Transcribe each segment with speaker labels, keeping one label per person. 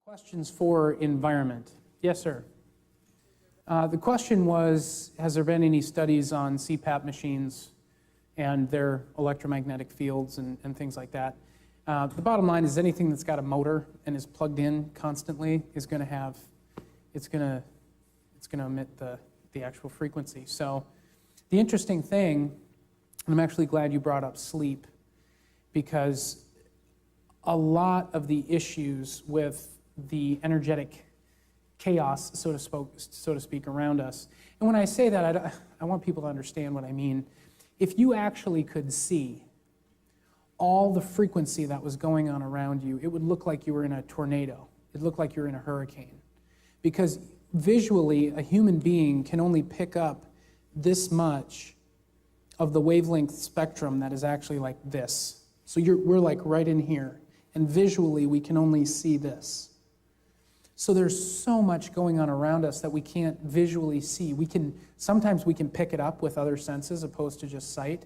Speaker 1: Questions for environment? Yes, sir. The question was, has there been any studies on CPAP machines and their electromagnetic fields and things like that? The bottom line is anything that's got a motor and is plugged in constantly is going to have, it's going to emit the actual frequency. So the interesting thing, and I'm actually glad you brought up sleep, because a lot of the issues with the energetic chaos, so to speak, around us. And when I say that, I want people to understand what I mean. If you actually could see all the frequency that was going on around you, it would look like you were in a tornado. It looked like you were in a hurricane. Because visually, a human being can only pick up this much of the wavelength spectrum that is actually like this. So we're like right in here. And visually, we can only see this. So there's so much going on around us that we can't visually see. Sometimes we can pick it up with other senses opposed to just sight.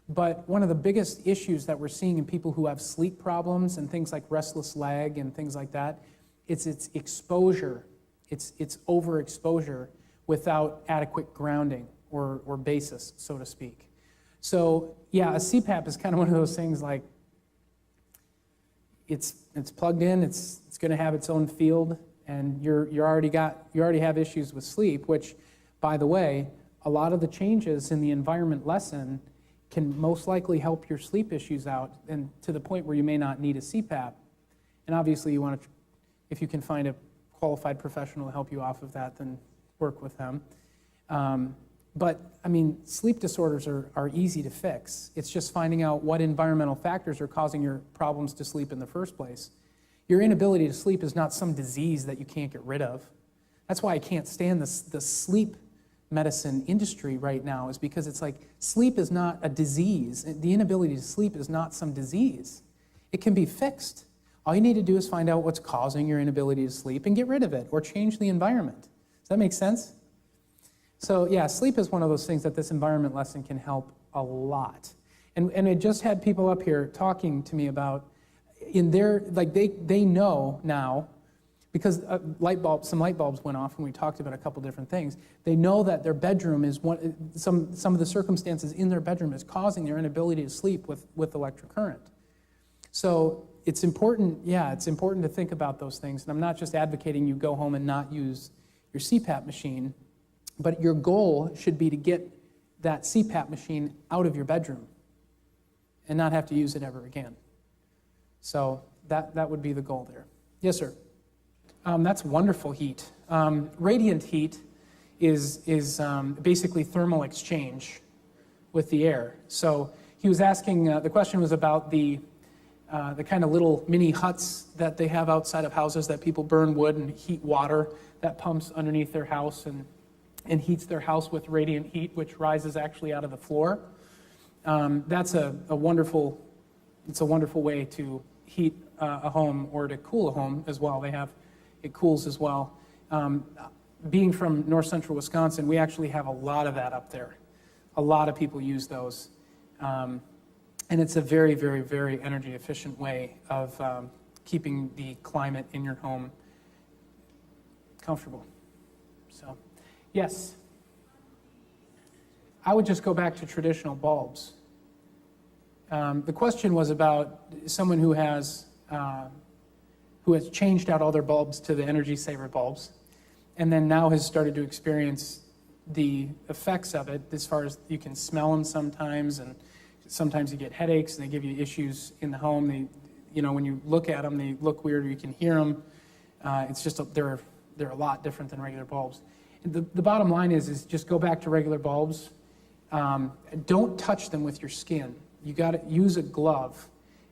Speaker 1: But one of the biggest issues that we're seeing in people who have sleep problems and things like restless leg and things like that, it's exposure. It's overexposure without adequate grounding or basis, so to speak. So yeah, a CPAP is kind of one of those things like it's plugged in, it's going to have its own field, and you already have issues with sleep, which, by the way, a lot of the changes in the environment lesson can most likely help your sleep issues out, and to the point where you may not need a CPAP. And obviously, you want to, if you can find a qualified professional to help you off of that, then work with them. But I mean, sleep disorders are easy to fix. It's just finding out what environmental factors are causing your problems to sleep in the first place. Your inability to sleep is not some disease that you can't get rid of. That's why I can't stand the sleep medicine industry right now, is because it's like sleep is not a disease. The inability to sleep is not some disease. It can be fixed. All you need to do is find out what's causing your inability to sleep and get rid of it or change the environment. Does that make sense? So yeah, sleep is one of those things that this environment lesson can help a lot. And I just had people up here talking to me about in their, like they know now, because some light bulbs went off and we talked about a couple different things. They know that their bedroom is some of the circumstances in their bedroom is causing their inability to sleep with electric current. So it's important, it's important to think about those things. And I'm not just advocating you go home and not use your CPAP machine, but your goal should be to get that CPAP machine out of your bedroom and not have to use it ever again. So that would be the goal there. Yes, sir. That's wonderful heat. Radiant heat is basically thermal exchange with the air. So he was asking, the question was about the kind of little mini huts that they have outside of houses that people burn wood and heat water that pumps underneath their house and heats their house with radiant heat, which rises actually out of the floor. That's a wonderful way to heat a home or to cool a home as well. It cools as well. Being from north central Wisconsin, we actually have a lot of that up there. A lot of people use those. And it's a very, very, very energy efficient way of keeping the climate in your home comfortable. So, yes. I would just go back to traditional bulbs. The question was about someone who has changed out all their bulbs to the Energy Saver bulbs, and then now has started to experience the effects of it, as far as you can smell them sometimes, and sometimes you get headaches, and they give you issues in the home. When you look at them, they look weird, or you can hear them. It's just they're a lot different than regular bulbs. The bottom line is just go back to regular bulbs. Don't touch them with your skin. You got to use a glove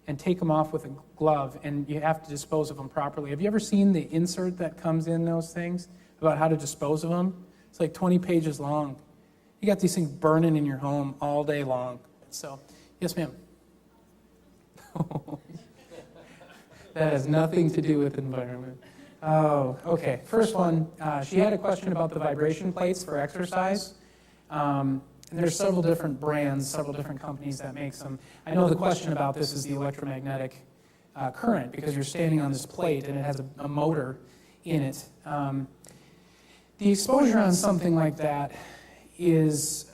Speaker 1: and take them off with a glove, and you have to dispose of them properly. Have you ever seen the insert that comes in those things about how to dispose of them? It's like 20 pages long. You got these things burning in your home all day long. So, yes, ma'am. That has nothing to do with environment. Oh, okay. First one, she had a question about the vibration plates for exercise. And there's several different brands, several different companies that make them. I know the question about this is the electromagnetic current because you're standing on this plate and it has a motor in it. The exposure on something like that is,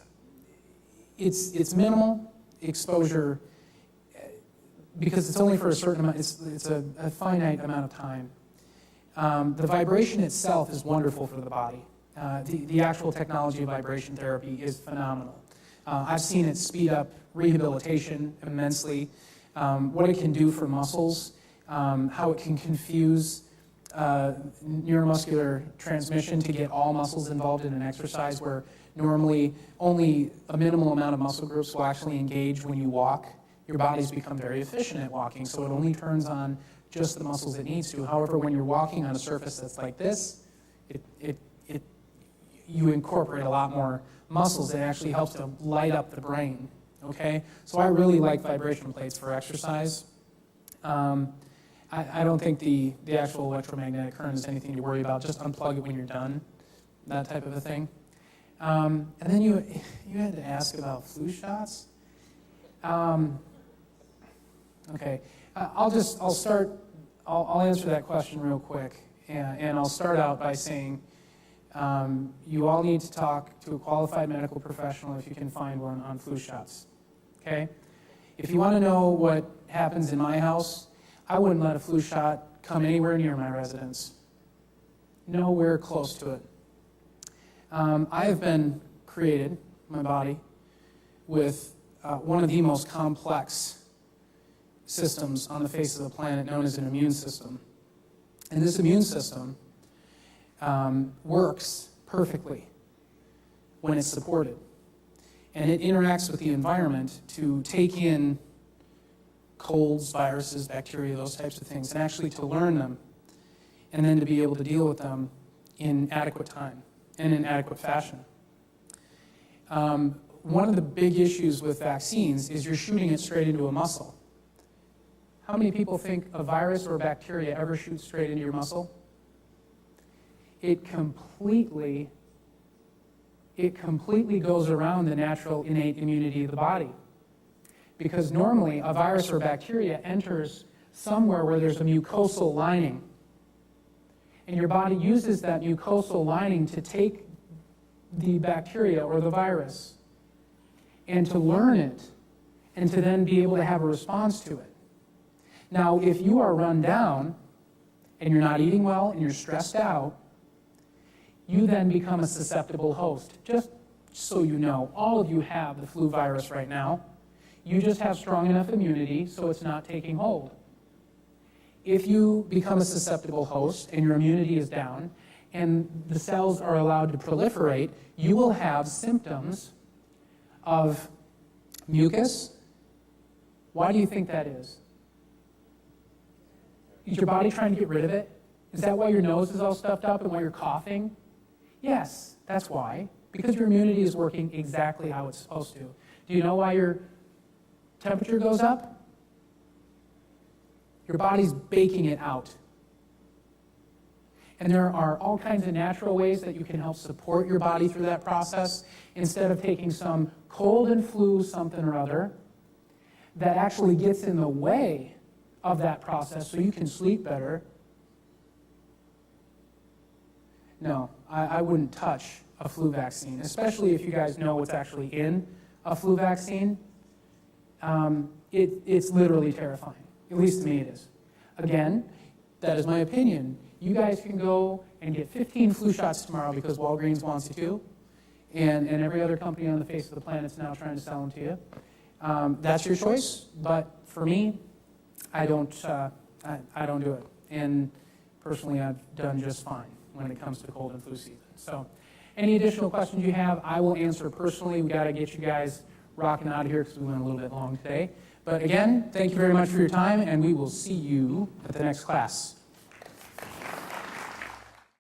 Speaker 1: it's minimal exposure because it's only for a certain amount, it's a finite amount of time. The vibration itself is wonderful for the body. The actual technology of vibration therapy is phenomenal. I've seen it speed up rehabilitation immensely, what it can do for muscles, how it can confuse neuromuscular transmission to get all muscles involved in an exercise where normally only a minimal amount of muscle groups will actually engage when you walk. Your body's become very efficient at walking, so it only turns on just the muscles it needs to. However, when you're walking on a surface that's like this, you incorporate a lot more muscles. It actually helps to light up the brain, okay? So I really like vibration plates for exercise. I don't think the actual electromagnetic current is anything to worry about. Just unplug it when you're done, that type of a thing. And then you had to ask about flu shots. Okay, I'll answer that question real quick, and I'll start out by saying you all need to talk to a qualified medical professional if you can find one on flu shots, okay? If you want to know what happens in my house, I wouldn't let a flu shot come anywhere near my residence. Nowhere close to it. I have been created, my body, with one of the most complex systems on the face of the planet known as an immune system. And this immune system works perfectly when it's supported. And it interacts with the environment to take in colds, viruses, bacteria, those types of things, and actually to learn them, and then to be able to deal with them in adequate time and in adequate fashion. One of the big issues with vaccines is you're shooting it straight into a muscle. How many people think a virus or bacteria ever shoots straight into your muscle? It completely goes around the natural innate immunity of the body. Because normally a virus or bacteria enters somewhere where there's a mucosal lining. And your body uses that mucosal lining to take the bacteria or the virus and to learn it and to then be able to have a response to it. Now, if you are run down and you're not eating well and you're stressed out, you then become a susceptible host. Just so you know, all of you have the flu virus right now. You just have strong enough immunity so it's not taking hold. If you become a susceptible host and your immunity is down and the cells are allowed to proliferate, you will have symptoms of mucus. Why do you think that is? Is your body trying to get rid of it? Is that why your nose is all stuffed up and why you're coughing? Yes, that's why. Because your immunity is working exactly how it's supposed to. Do you know why your temperature goes up? Your body's baking it out. And there are all kinds of natural ways that you can help support your body through that process instead of taking some cold and flu something or other that actually gets in the way of that process so you can sleep better. No, I wouldn't touch a flu vaccine, especially if you guys know what's actually in a flu vaccine. It's literally terrifying. At least to me it is. Again, that is my opinion. You guys can go and get 15 flu shots tomorrow because Walgreens wants you to, and every other company on the face of the planet is now trying to sell them to you. That's your choice, but for me, I don't do it. And personally, I've done just fine when it comes to cold and flu season. So any additional questions you have, I will answer personally. We got to get you guys rocking out of here because we went a little bit long today. But again, thank you very much for your time, and we will see you at the next class.